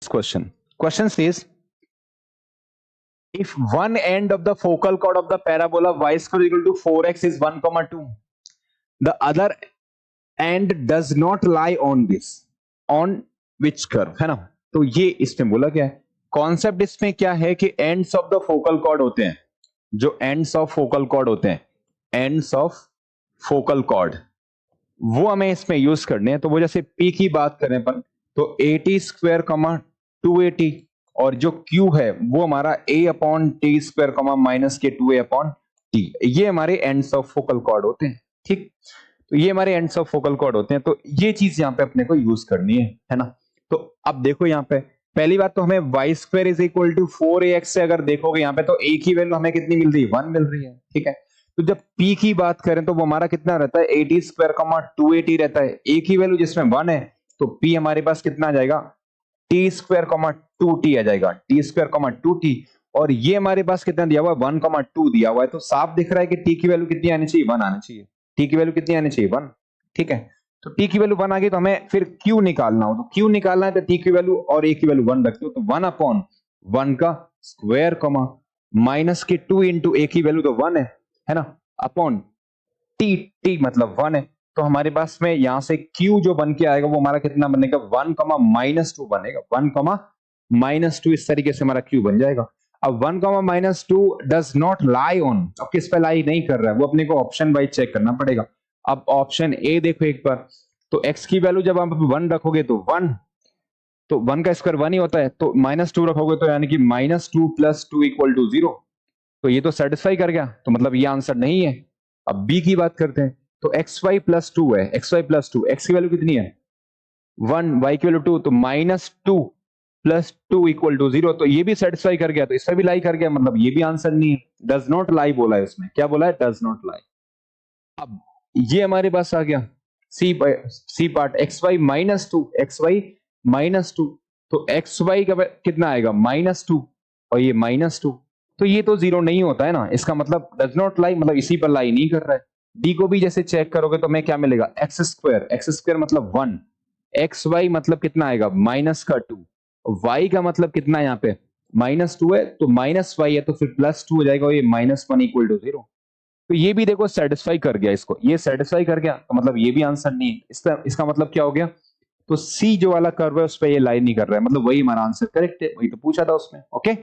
question. Question says, if one end of the focal chord of the parabola y square equal to 4x is 1, 2, the other end does not lie on this, on which curve, है ना? तो ये इसमें बोला क्या है? Concept इसमें क्या है कि ends of the focal cord होते हैं, जो एंड्स ऑफ फोकल कॉर्ड होते हैं, एंड्स ऑफ फोकल कॉर्ड, वो हमें इसमें यूज करने हैं। तो वो जैसे P की बात करें अपन, तो 80 स्क्वायर 280, और जो Q है वो हमारा a upon T square minus के 2a अपॉन टी, ये हमारे एंड्स ऑफ फोकल कॉर्ड होते हैं। ठीक, तो ये हमारे एंड्स ऑफ फोकल कॉर्ड होते हैं। तो ये चीज यहाँ पे अपने को यूज करनी है ना? तो अब देखो यहाँ पे पहली बात तो हमें y square is equal to 4ax से अगर देखोगे यहाँ पे तो a की वैल्यू हमें कितनी मिल रही है? 1 मिल रही है। ठीक है, तो जब p की बात करें तो वो हमारा कितना रहता है? 80 स्क्वायर 280 रहता है। a की वैल्यू जिसमें 1 है तो p हमारे पास कितना आ जाएगा? टी स्क्वायर 2t आ जाएगा, टी स्क्वायर 2t। और ये हमारे पास कितना दिया हुआ है? 1 2 दिया हुआ है। तो साफ दिख रहा है कि t की वैल्यू कितनी आनी चाहिए? 1 आनी चाहिए। t की वैल्यू कितनी आनी चाहिए? 1। ठीक है, तो t की वैल्यू 1 आ गई तो हमें फिर q निकालना हो, तो q निकालना है तो t की वैल्यू और a की वैल्यू 1 रखते हो, तो 1 अपॉन 1 का स्क्वायर माइनस के 2 इंटू a की वैल्यू तो 1 है ना, अपॉन t मतलब 1 है। तो हमारे पास में यहां से q जो बन के आएगा वो हमारा कितना बनेगा? 1 -2 बनेगा, 1 -2 इस तरीके से हमारा q बन जाएगा। अब 1 -2 डज नॉट लाई ऑन, अब किस पे लाई नहीं कर रहा है वो अपने को ऑप्शन वाइज चेक करना पड़ेगा। अब ऑप्शन ए देखो एक बार, तो x की वैल्यू जब आप 1 रखोगे तो 1, तो 1 का स्क्वायर 1 ही होता है, तो -2 रखोगे तो यानी कि -2 + 2 = 0। तो ये तो सेटिस्फाई कर गया, तो मतलब ये आंसर नहीं है। अब बी की बात करते हैं, तो xy + 2 है, xy + 2, x की वैल्यू कितनी है? 1, y की वैल्यू 2, तो -2 + 2 = 0। तो ये भी सेटिस्फाई कर गया, तो इसमें भी लाई कर गया, मतलब ये भी आंसर नहीं है। डज नॉट लाई बोला है इसमें, क्या बोला है? Does not lie. अब ये हमारे पास आ गया सी पार्ट, xy -2, तो xy का कितना आएगा? -2, और ये -2, तो ये तो 0 नहीं होता है ना, इसका मतलब डज नॉट लाई, मतलब इसी पर लाई नहीं कर रहा है। डी को भी जैसे चेक करोगे तो हमें क्या मिलेगा? एक्स स्क्वायर मतलब 1, xy मतलब कितना आएगा? -2, y का मतलब कितना है यहाँ पे? -2 है, तो -y है तो फिर +2 हो जाएगा, और ये -1 = 0। तो ये भी देखो सेटिस्फाई कर गया, इसको ये सेटिस्फाई कर गया, तो मतलब ये भी आंसर नहीं है। इसका मतलब क्या हो गया? तो सी जो वाला कर्व है उस पर ये लाई नहीं कर रहा है, मतलब वही हमारा आंसर करेक्ट है, वही तो पूछा था उसमें। ओके।